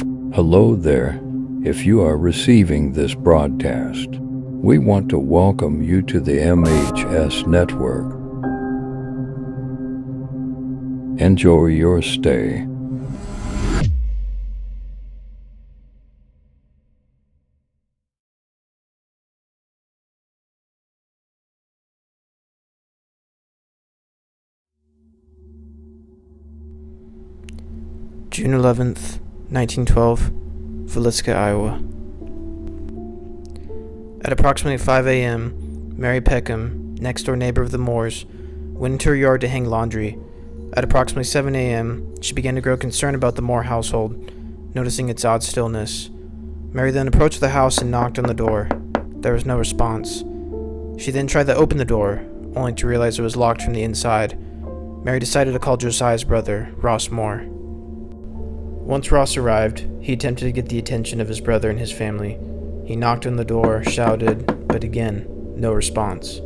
Hello there. If you are receiving this broadcast, we want to welcome you to the MHS network. Enjoy your stay. June 11th, 1912, Villisca, Iowa. At approximately 5 a.m., Mary Peckham, next-door neighbor of the Moores, went into her yard to hang laundry. At approximately 7 a.m., she began to grow concerned about the Moore household, noticing its odd stillness. Mary then approached the house and knocked on the door. There was no response. She then tried to open the door, only to realize it was locked from the inside. Mary decided to call Josiah's brother, Ross Moore. Once Ross arrived, he attempted to get the attention of his brother and his family. He knocked on the door, shouted, but again, no response.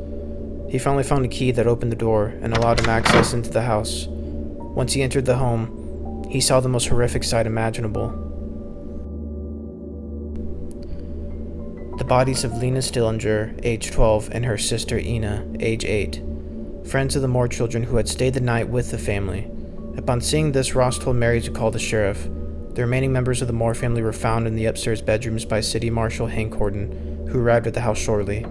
He finally found a key that opened the door and allowed him access into the house. Once he entered the home, he saw the most horrific sight imaginable. The bodies of Lena Stillinger, age 12, and her sister Ina, age 8, friends of the Moore children who had stayed the night with the family. Upon seeing this, Ross told Mary to call the sheriff. The remaining members of the Moore family were found in the upstairs bedrooms by City Marshal Hank Horton, who arrived at the house shortly.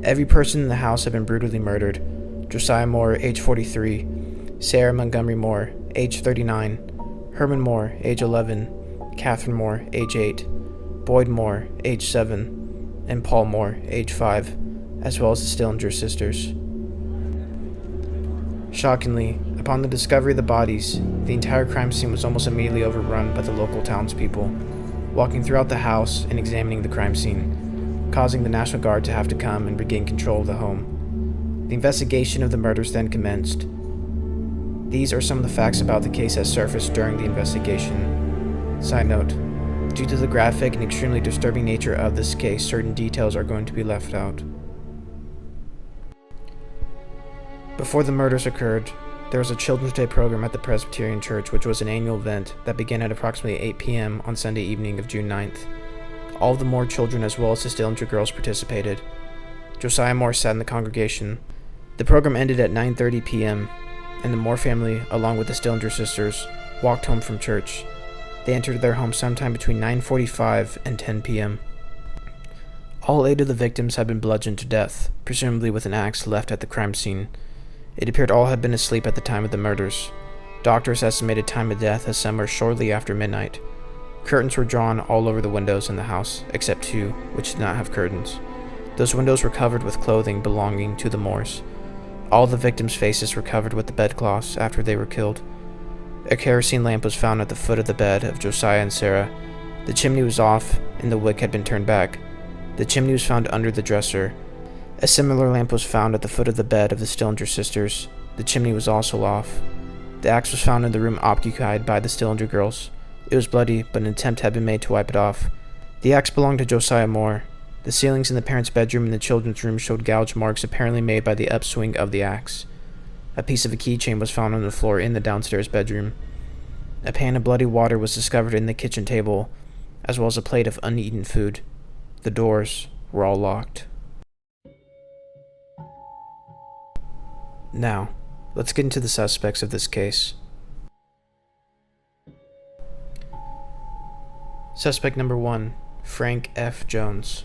Every person in the house had been brutally murdered. Josiah Moore, age 43, Sarah Montgomery Moore, age 39, Herman Moore, age 11, Catherine Moore, age 8, Boyd Moore, age 7, and Paul Moore, age 5, as well as the Stillinger sisters. Shockingly, upon the discovery of the bodies, the entire crime scene was almost immediately overrun by the local townspeople, walking throughout the house and examining the crime scene, causing the National Guard to have to come and regain control of the home. The investigation of the murders then commenced. These are some of the facts about the case as surfaced during the investigation. Side note, due to the graphic and extremely disturbing nature of this case, certain details are going to be left out. Before the murders occurred, there was a Children's Day program at the Presbyterian Church, which was an annual event that began at approximately 8 p.m. on Sunday evening of June 9th. All of the Moore children as well as the Stillinger girls participated. Josiah Moore sat in the congregation. The program ended at 9:30 p.m., and the Moore family, along with the Stillinger sisters, walked home from church. They entered their home sometime between 9:45 and 10 p.m. All 8 of the victims had been bludgeoned to death, presumably with an axe left at the crime scene. It appeared all had been asleep at the time of the murders. Doctors estimated time of death as somewhere shortly after midnight. Curtains were drawn all over the windows in the house, except 2, which did not have curtains. Those windows were covered with clothing belonging to the Moores. All the victims' faces were covered with the bedcloths after they were killed. A kerosene lamp was found at the foot of the bed of Josiah and Sarah. The chimney was off, and the wick had been turned back. The chimney was found under the dresser. A similar lamp was found at the foot of the bed of the Stillinger sisters. The chimney was also off. The axe was found in the room occupied by the Stillinger girls. It was bloody, but an attempt had been made to wipe it off. The axe belonged to Josiah Moore. The ceilings in the parents' bedroom and the children's room showed gouge marks apparently made by the upswing of the axe. A piece of a keychain was found on the floor in the downstairs bedroom. A pan of bloody water was discovered in the kitchen table, as well as a plate of uneaten food. The doors were all locked. Now, let's get into the suspects of this case. Suspect number 1, Frank F. Jones.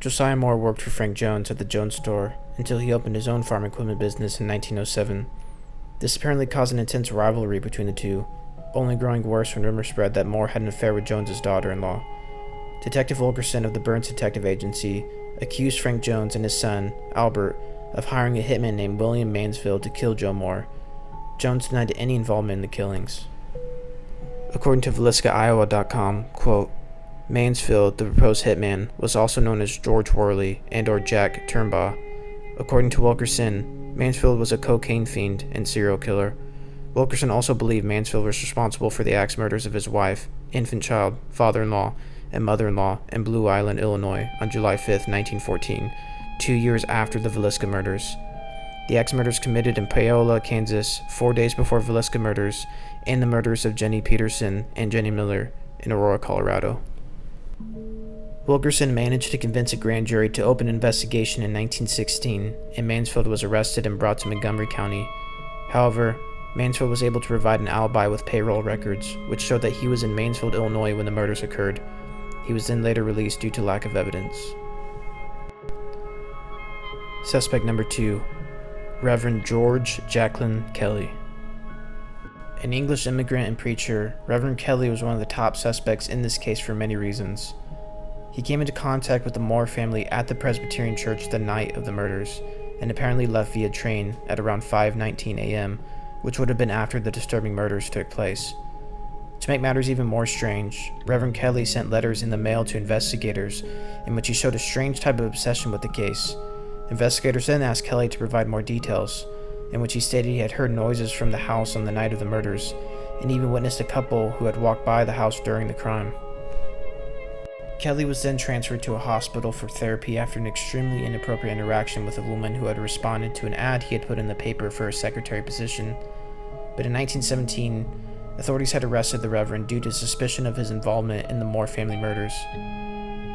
Josiah Moore worked for Frank Jones at the Jones store until he opened his own farm equipment business in 1907. This apparently caused an intense rivalry between the two, only growing worse when rumors spread that Moore had an affair with Jones's daughter-in-law. Detective Wilkerson of the Burns Detective Agency accused Frank Jones and his son, Albert, of hiring a hitman named William Mansfield to kill Joe Moore. Jones denied any involvement in the killings. According to VilliscaIowa.com, quote, Mansfield, the proposed hitman, was also known as George Worley and or Jack Turnbaugh. According to Wilkerson, Mansfield was a cocaine fiend and serial killer. Wilkerson also believed Mansfield was responsible for the axe murders of his wife, infant child, father-in-law, and mother-in-law in Blue Island, Illinois on July 5, 1914, 2 years after the Villisca murders. The axe murders committed in Paola, Kansas, 4 days before Villisca murders, and the murders of Jenny Peterson and Jenny Mueller in Aurora, Colorado. Wilkerson managed to convince a grand jury to open an investigation in 1916, and Mansfield was arrested and brought to Montgomery County. However, Mansfield was able to provide an alibi with payroll records, which showed that he was in Mansfield, Illinois when the murders occurred. He was then later released due to lack of evidence. Suspect number 2, Reverend George Jacqueline Kelly. An English immigrant and preacher, Reverend Kelly was one of the top suspects in this case for many reasons. He came into contact with the Moore family at the Presbyterian Church the night of the murders, and apparently left via train at around 5:19 a.m., which would have been after the disturbing murders took place. To make matters even more strange, Reverend Kelly sent letters in the mail to investigators in which he showed a strange type of obsession with the case. Investigators then asked Kelly to provide more details, in which he stated he had heard noises from the house on the night of the murders, and even witnessed a couple who had walked by the house during the crime. Kelly was then transferred to a hospital for therapy after an extremely inappropriate interaction with a woman who had responded to an ad he had put in the paper for a secretary position. But in 1917, authorities had arrested the Reverend due to suspicion of his involvement in the Moore family murders.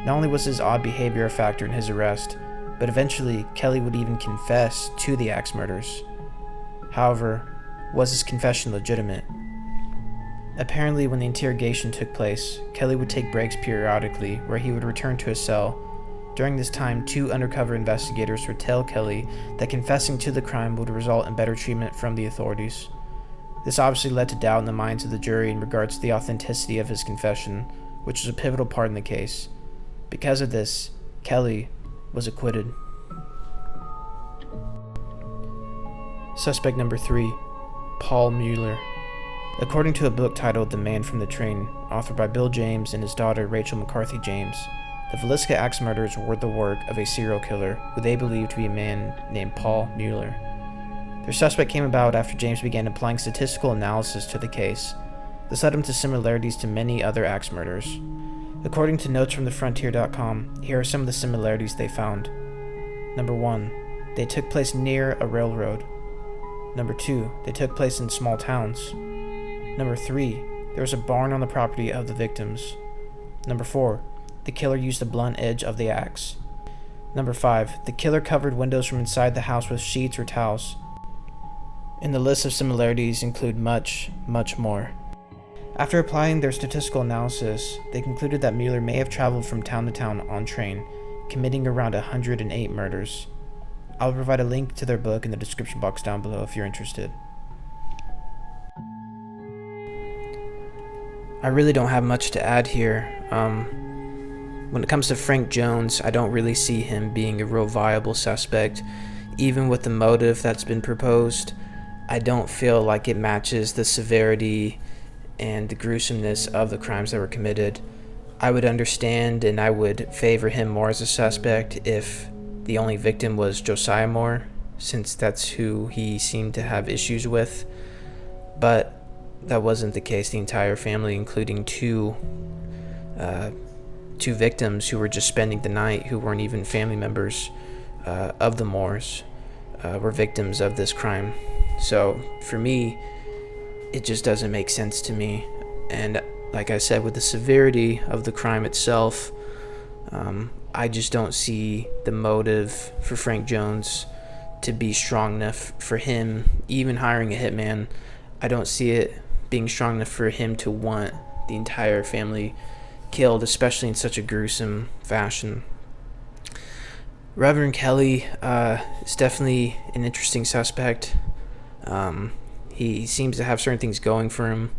Not only was his odd behavior a factor in his arrest, but eventually Kelly would even confess to the axe murders. However, was his confession legitimate? Apparently, when the interrogation took place, Kelly would take breaks periodically where he would return to his cell. During this time, 2 undercover investigators would tell Kelly that confessing to the crime would result in better treatment from the authorities. This obviously led to doubt in the minds of the jury in regards to the authenticity of his confession, which was a pivotal part in the case. Because of this, Kelly was acquitted. Suspect number 3, Paul Mueller. According to a book titled The Man from the Train, authored by Bill James and his daughter Rachel McCarthy James, the Villisca Axe Murders were the work of a serial killer who they believed to be a man named Paul Mueller. Their suspect came about after James began applying statistical analysis to the case. This led him to similarities to many other axe murders. According to notes from thefrontier.com, here are some of the similarities they found. Number 1, they took place near a railroad. Number 2, they took place in small towns. Number 3, there was a barn on the property of the victims. Number 4, the killer used the blunt edge of the axe. Number 5, the killer covered windows from inside the house with sheets or towels. And the list of similarities include much, much more. After applying their statistical analysis, they concluded that Mueller may have traveled from town to town on train, committing around 108 murders. I'll provide a link to their book in the description box down below if you're interested. I really don't have much to add here. When it comes to Frank Jones, I don't really see him being a real viable suspect. Even with the motive that's been proposed, I don't feel like it matches the severity and the gruesomeness of the crimes that were committed. I would understand and I would favor him more as a suspect if the only victim was Josiah Moore, since that's who he seemed to have issues with. But that wasn't the case. The entire family, including two victims who were just spending the night, who weren't even family members of the Moores, were victims of this crime. So for me, it just doesn't make sense to me. And like I said, with the severity of the crime itself, I just don't see the motive for Frank Jones to be strong enough for him, even hiring a hitman. I don't see it being strong enough for him to want the entire family killed, especially in such a gruesome fashion. Reverend Kelly is definitely an interesting suspect. He seems to have certain things going for him.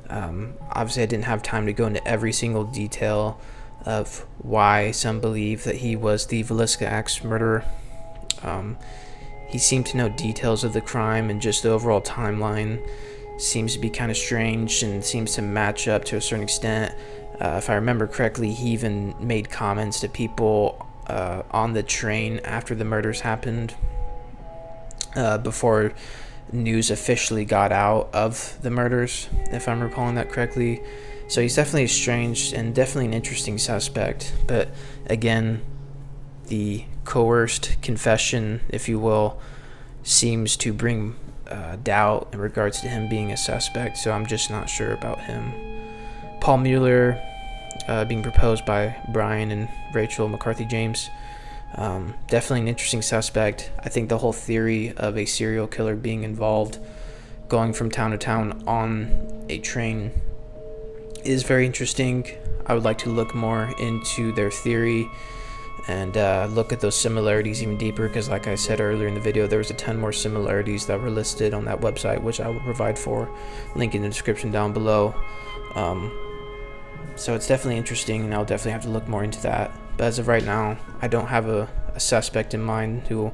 Obviously, I didn't have time to go into every single detail of why some believe that he was the Villisca Axe murderer. He seemed to know details of the crime, and just the overall timeline seems to be kind of strange and seems to match up to a certain extent. If I remember correctly, he even made comments to people on the train after the murders happened, before news officially got out of the murders, if I'm recalling that correctly. So he's definitely strange and definitely an interesting suspect. But again, the coerced confession, if you will, seems to bring doubt in regards to him being a suspect, so I'm just not sure about him. Paul Mueller being proposed by Brian and Rachel McCarthy James. Definitely an interesting suspect. I think the whole theory of a serial killer being involved, going from town to town on a train, is very interesting. I would like to look more into their theory and look at those similarities even deeper, because like I said earlier in the video, there was a ton more similarities that were listed on that website, which I will provide for, link in the description down below. So it's definitely interesting, and I'll definitely have to look more into that. But as of right now, I don't have a suspect in mind who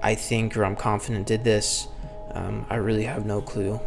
I think or I'm confident did this. I really have no clue.